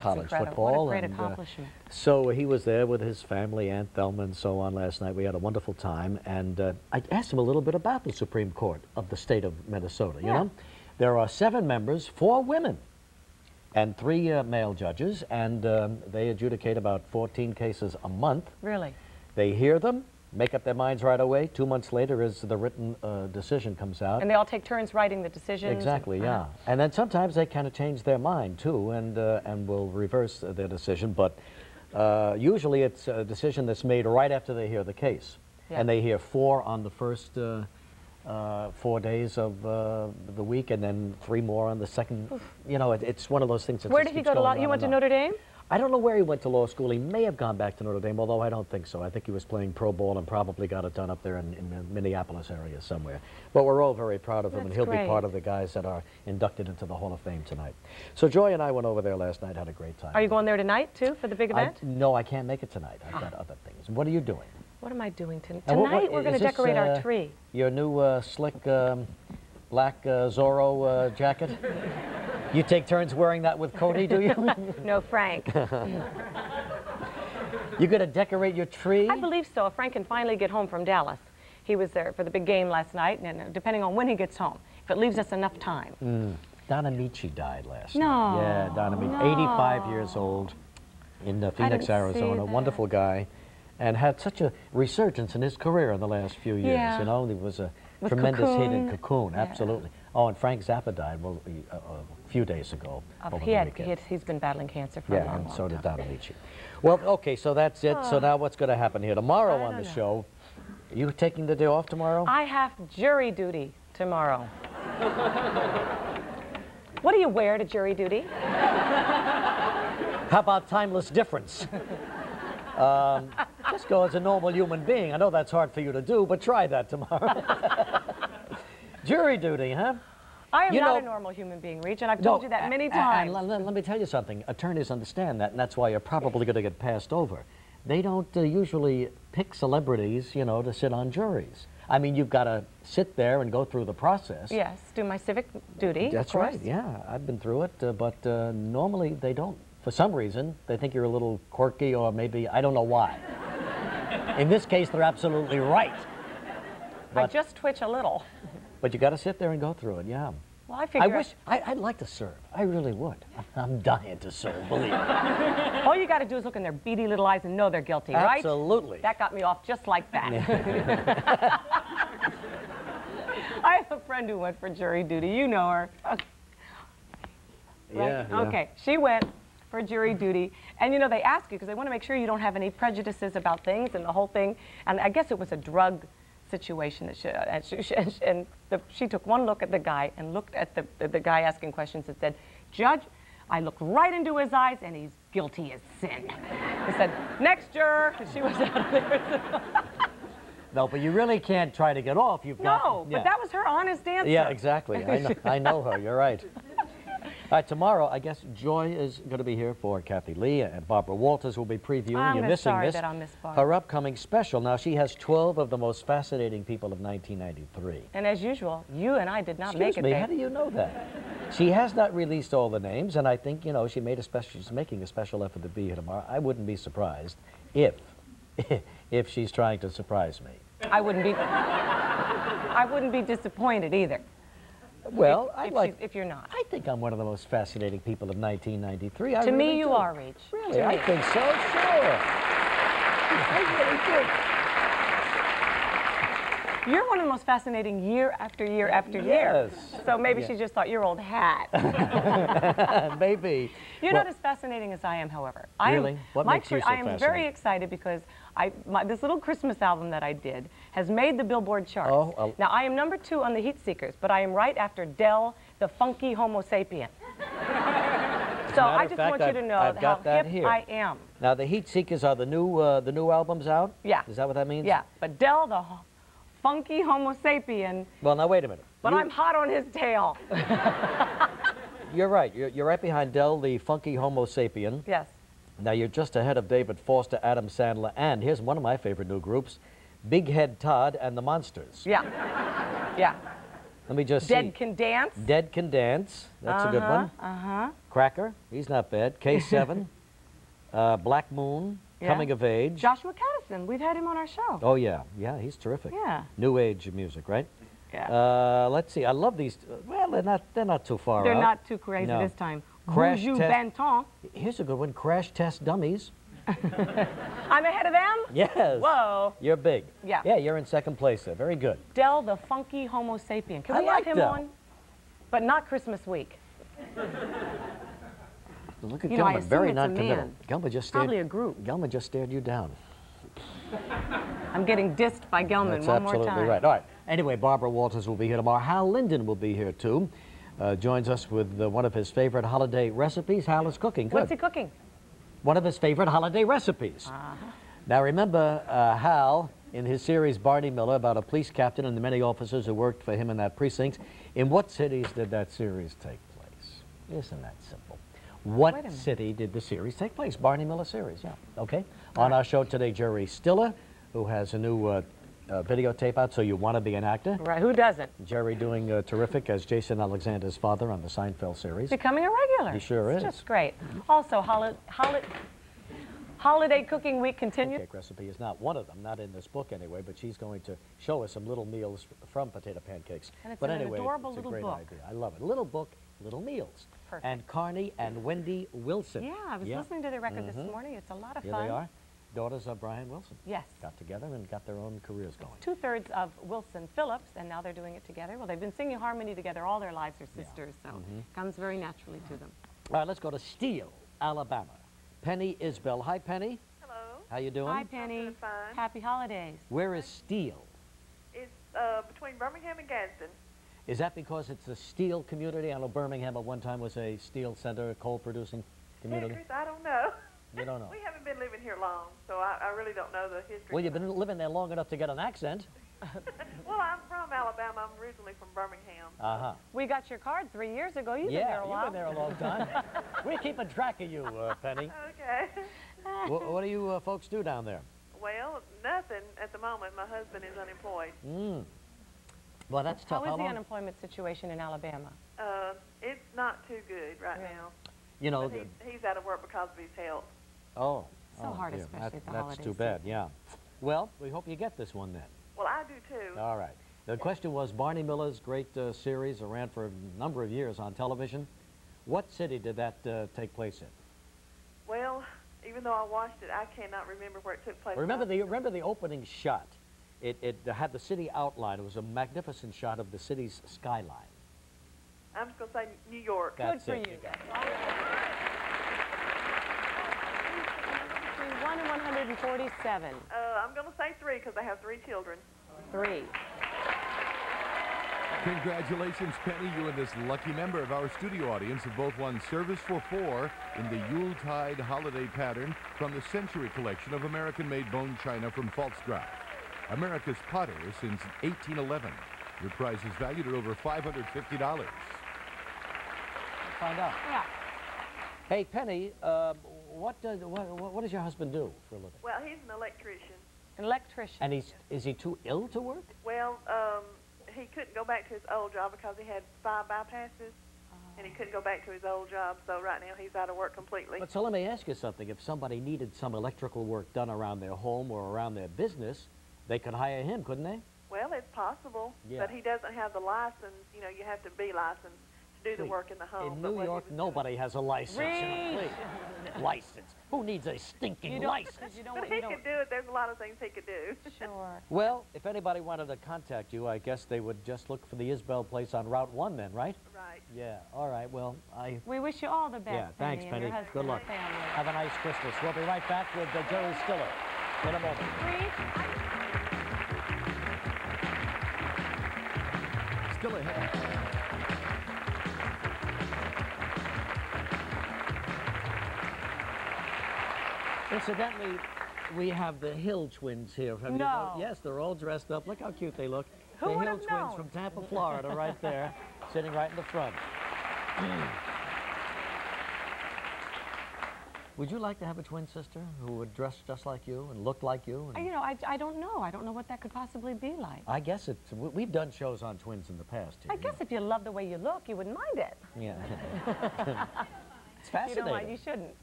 college incredible. football. What a great and, accomplishment. So he was there with his family, Aunt Thelma and so on last night. We had a wonderful time, and I asked him a little bit about the Supreme Court of the state of Minnesota, you know? There are 7 members, 4 women, and 3 male judges, and they adjudicate about 14 cases a month. Really? They hear them, make up their minds right away. 2 months later is the written decision comes out. And they all take turns writing the decisions? Exactly, yeah. And then sometimes they kind of change their mind, too, and will reverse their decision. But usually it's a decision that's made right after they hear the case. Yeah. And they hear 4 on the first 4 days of the week, and then 3 more on the second. Oof. You know, it's one of those things that Where did he go to law? You went to Notre Dame? I don't know where he went to law school. He may have gone back to Notre Dame, although I don't think so. I think he was playing pro ball and probably got it done up there in the Minneapolis area somewhere. But we're all very proud of him, and he'll be part of the guys that are inducted into the Hall of Fame tonight. So Joy and I went over there last night, had a great time. Are you going there tonight, too, for the big event? No, I can't make it tonight. I've got other things. What are you doing? What am I doing tonight? Tonight we're going to decorate our tree. Your new slick black Zorro jacket? You take turns wearing that with Cody, do you? No, Frank. You going to decorate your tree? I believe so. If Frank can finally get home from Dallas. He was there for the big game last night, and depending on when he gets home, if it leaves us enough time. Donna Michi died last night. No. Yeah, Donna Michi, 85 years old, in Phoenix, Arizona. Wonderful guy, and had such a resurgence in his career in the last few years. Yeah. You know, he was a tremendous hit in Cocoon, Yeah. absolutely. Oh, and Frank Zappa died a few days ago. He's been battling cancer for a long, and so long did time. Donna Michi. Well, okay, so that's it. So now what's going to happen here? Tomorrow on the show, are you taking the day off tomorrow? I have jury duty tomorrow. What do you wear to jury duty? How about timeless difference? Just go as a normal human being. I know that's hard for you to do, but try that tomorrow. Jury duty, huh? I am not a normal human being, Reach, and I've told you that many times. Let me tell you something. Attorneys understand that, and that's why you're probably going to get passed over. They don't usually pick celebrities, you know, to sit on juries. I mean, you've got to sit there and go through the process. Yes, do my civic duty. That's right, yeah. I've been through it, but normally they don't. For some reason, they think you're a little quirky, or maybe, I don't know why. In this case, they're absolutely right. But, I just twitch a little. But you got to sit there and go through it, yeah. Well, I figure... I'd like to serve. I really would. I'm dying to serve, believe me. All you got to do is look in their beady little eyes and know they're guilty, right? Absolutely. That got me off just like that. I have a friend who went for jury duty. You know her. Okay. Right? Yeah. Okay, she went for jury duty. And, you know, they ask you because they want to make sure you don't have any prejudices about things and the whole thing. And I guess it was a drug situation that she took one look at the guy and looked at the guy asking questions and said, "Judge, I looked right into his eyes and he's guilty as sin." I said, "Next juror," and she was out of there. No, but you really can't try to get off. But that was her honest answer. Yeah, exactly. I know her. You're right. All right, tomorrow, I guess Joy is going to be here for Kathy Lee, and Barbara Walters will be previewing. You're missing this. That I'll miss Barbara. Her upcoming special. Now, she has 12 of the most fascinating people of 1993. And as usual, you and I did not make it. Excuse me, how do you know that? She has not released all the names, and I think, you know, she's making a special effort to be here tomorrow. I wouldn't be surprised if she's trying to surprise me. I wouldn't be disappointed either. Well, if you're not. I think I'm one of the most fascinating people of 1993. To me, you are, Reach. Really? I think so, sure. I really do. You're one of the most fascinating year after year after year. Yes. So maybe she just thought your old hat. Maybe. You're not as fascinating as I am, however. Really? What makes you so fascinating? I am very excited because this little Christmas album that I did has made the Billboard charts. Now, I am #2 on the Heat Seekers, but I am right after Del, the funky Homo sapien. So I just want you to know how hip I am. Now, the Heat Seekers are the new albums out? Yeah. Is that what that means? Yeah, but Del, the funky Homo sapien. Well, now, wait a minute. But I'm hot on his tail. You're right. You're right behind Del, the funky Homo sapien. Yes. Now, you're just ahead of David Foster, Adam Sandler, and here's one of my favorite new groups, Big Head Todd and the Monsters. Yeah. Yeah. Let me just Dead see. Can Dance. Dead Can Dance. That's a good one. Cracker. He's not bad. K7. Black Moon. Yeah. Coming of Age. Joshua Caddison. We've had him on our show. Oh, yeah. Yeah, he's terrific. Yeah. New age music, right? Yeah. Let's see. I love these. Well, they're not too far They're out. not too crazy No. this time. Crash Buju Test. Banton. Here's a good one. Crash Test Dummies. I'm ahead of them? Yes. Whoa. You're big. Yeah. Yeah, you're in second place there. Very good. Del the Funky Homo Sapien. Can I we like have him Del. on? But not Christmas week. Look at You know, I Gelman. assume Very it's a non-committal. man. Gelman just stared. Probably a group. Gelman just stared you down. I'm getting dissed by Gelman That's one more time. absolutely right. All right. Anyway, Barbara Walters will be here tomorrow. Hal Linden will be here too. Joins us with one of his favorite holiday recipes. Hal is cooking. Good. What's he cooking? One of his favorite holiday recipes. Now remember Hal in his series Barney Miller about a police captain and the many officers who worked for him in that precinct. In what cities did that series take place? Isn't that simple? What city did the series take place? Barney Miller series, yeah. Okay. On our show today, Jerry Stiller, who has a new videotape out, So You Want to Be an Actor. Right, who doesn't? Jerry doing terrific as Jason Alexander's father on the Seinfeld series. Becoming a regular. He sure It's is. just great. Also, holiday cooking week continues. Pancake recipe is not one of them, not in this book anyway, but she's going to show us some little meals from potato pancakes. And it's but an anyway, adorable it's a little great book. idea. I love it. Little book, little meals. Perfect. And Carney and Wendy Wilson. Yeah, I was listening to the record this morning. It's a lot of Here fun. they are. Daughters of Brian Wilson. Yes. Got together and got their own careers going. 2/3 of Wilson Phillips, and now they're doing it together. Well, they've been singing harmony together all their lives. They're sisters, so it comes very naturally to them. All right, let's go to Steele, Alabama. Penny Isbell. Hi, Penny. Hello. How you doing? Hi, Penny. doing fine. Happy holidays. Where is Steele? It's between Birmingham and Gadsden. Is that because it's a steel community? I know Birmingham at one time was a steel center, coal-producing community. Hey, Chris, I don't know. You don't know? We haven't been living here long, so I really don't know the history. Well, you've been living there long enough to get an accent. Well, I'm from Alabama. I'm originally from Birmingham. Uh-huh. We got your card 3 years ago. You've been there a while. You've been there a long time. We're keeping track of you, Penny. Okay. What do you folks do down there? Well, nothing at the moment. My husband is unemployed. Well, that's tough. How is the long? unemployment situation in Alabama? It's not too good right now. You know, But he's out of work because of his health. oh. So oh, hard, dear. especially at the That's holiday too bad, yeah. Well, we hope you get this one then. Well, I do too. All right. The question was Barney Miller's great series, ran for a number of years on television. What city did that take place in? Well, even though I watched it, I cannot remember where it took place. Remember the opening shot? It had the city outline. It was a magnificent shot of the city's skyline. I'm just going to say New York. That's Good for it. you guys. Between 1 and 147. I'm going to say 3 because I have 3 children. 3. Congratulations, Penny. You and this lucky member of our studio audience have both won service for 4 in the Yuletide holiday pattern from the Century Collection of American-made bone china from Pfalzgraf. America's potter since 1811. Your prize is valued at over $550. Find out. Yeah. Hey, Penny, what does your husband do for a living? Well, he's an electrician. An electrician. And is he too ill to work? Well, he couldn't go back to his old job because he had 5 bypasses, and he couldn't go back to his old job, so right now he's out of work completely. But so let me ask you something. If somebody needed some electrical work done around their home or around their business, they could hire him, couldn't they? Well, it's possible, Yeah. but he doesn't have the license. You know, you have to be licensed to do the Please. work in the home. In but New what he York, was doing- nobody has a license. Reach. Please. License. Who needs a stinking You don't, license? you don't, But you he don't. could do it. There's a lot of things he could do. Sure. Well, if anybody wanted to contact you, I guess they would just look for the Isbell place on Route 1 then, right? Right. Yeah. All right. Well, We wish you all the best. Yeah, thanks, and your Penny. husband Good luck. and family. Have a nice Christmas. We'll be right back with Jerry Stiller in a moment. 3. Still ahead. Incidentally, we have the Hill twins here. Have you No. noticed? Yes, they're all dressed up. Look how cute they look. Who the would Hill have twins known? from Tampa, Florida, right there, sitting right in the front. Would you like to have a twin sister who would dress just like you and look like you? And You know, I don't know. I don't know what that could possibly be like. I guess we've done shows on twins in the past. Here, I guess if you love the way you look, you wouldn't mind it. Yeah. It's You fascinating. don't mind, you shouldn't.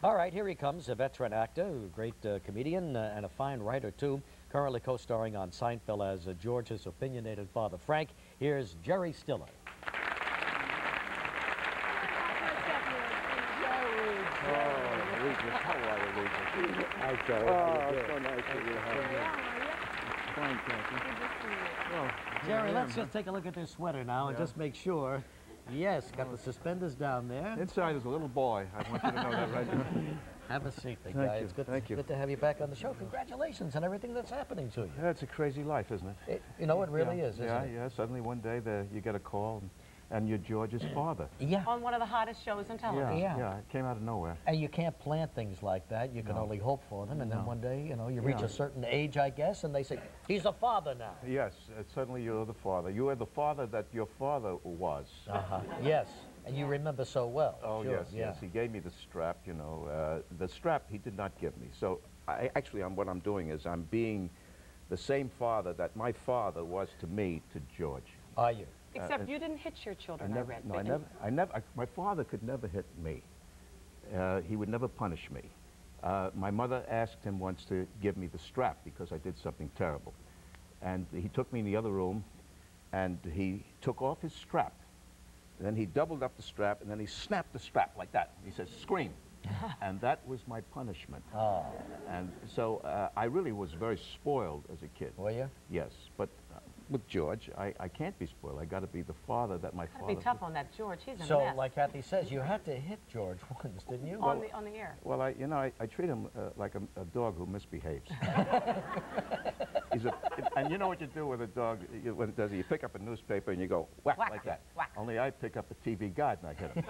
All right, here he comes, a veteran actor, a great comedian, and a fine writer, too. Currently co-starring on Seinfeld as George's opinionated father, Frank. Here's Jerry Stiller. Regis, how are you, Regis? Hi, Jerry. Oh, it's so nice of you to have me. Fine, Kathy. Jerry, let's just take a look at this sweater now and Yeah. just make sure. Yes, got the suspenders down there. Inside is a little boy. I want you to know that right now. Have a seat, big Thank guy. you, It's good, thank you. good to have you back on the show. Congratulations on everything that's happening to you. Yeah, it's a crazy life, isn't it? You know, it really is, isn't yeah, it? Yeah, suddenly one day you get a call, and you're George's father. Yeah. On one of the hottest shows on television. Yeah. It came out of nowhere. And you can't plant things like that. You can No. only hope for them. And then No. one day, you know, you reach Yeah. a certain age, I guess, and they say, he's a father now. Yes, suddenly you're the father. You are the father that your father was. Uh-huh. Yes. And you remember so well. Oh, Sure, yes, yeah. yes. He gave me the strap, you know. The strap he did not give me. So what I'm doing is I'm being the same father that my father was to me, to George. Are you? Except you didn't hit your children, I read. My father could never hit me. He would never punish me. My mother asked him once to give me the strap because I did something terrible. And he took me in the other room, and he took off his strap. Then he doubled up the strap, and then he snapped the strap like that. He says, scream. And that was my punishment. Oh, And so I really was very spoiled as a kid. were you? Yes, but with George, I can't be spoiled. I got to be the father that my Gotta father. be tough on that George. He's a So, mess. like Kathy says, you had to hit George once, didn't you? on the air. Well, I treat him like a dog who misbehaves. And you know what you do with a dog? When it does, you pick up a newspaper and you go whack, Whack, like that. whack. Only I pick up a TV guide and I hit him.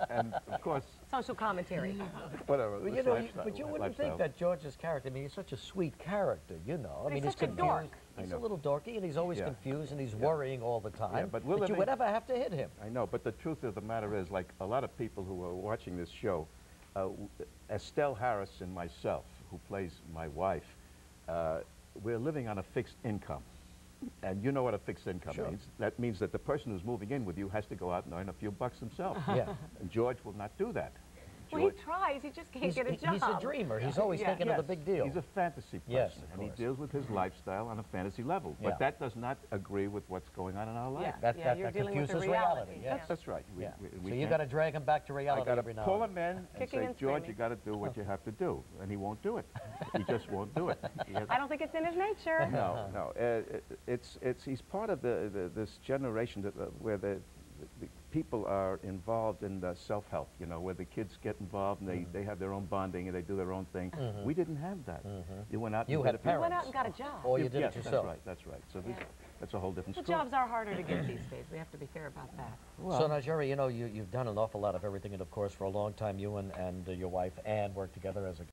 And of course, Social commentary. whatever. Well, this you know, lifestyle- but you wouldn't lifestyle. think that George's character, I mean, he's such a sweet character, you know. I mean, he's he's such a dork. confused. I He's a know. little dorky, and he's always Yeah. confused, and he's worrying all the time. Yeah, but we're you living- would ever have to hit him. I know, but the truth of the matter is, like a lot of people who are watching this show, Estelle Harris and myself, who plays my wife, we're living on a fixed income. And you know what a fixed income Sure. means. That means that the person who's moving in with you has to go out and earn a few bucks himself. Yeah. And George will not do that. Well, he tries. He just can't get a job. He's a dreamer. He's always Yeah. thinking of the big deal. He's a fantasy person, Yes, of and he course. deals with his lifestyle on a fantasy level. Yeah. But that does not agree with what's going on in our life. Yeah. That you're dealing with the confuses reality. yes. That's right. Yeah. We So you can't- got to drag him back to I reality got to every now pull and him in and Kicking say, and George, screaming. you got to do what you have to do. And he won't do it. He just won't do it. He has- I don't think it's in his nature. No. He's part of this generation where the people are involved in the self-help, you know, where the kids get involved and they have their own bonding and they do their own thing. We didn't have that. You went out You and had did it- parents. You went out and got a job. Or you did yes, it yourself. That's right. So Yeah. that's a whole different The story. jobs are harder to get these days. We have to be fair about that. So now, Jerry, you know, you've done an awful lot of everything, and of course, for a long time, you and your wife Ann worked together as a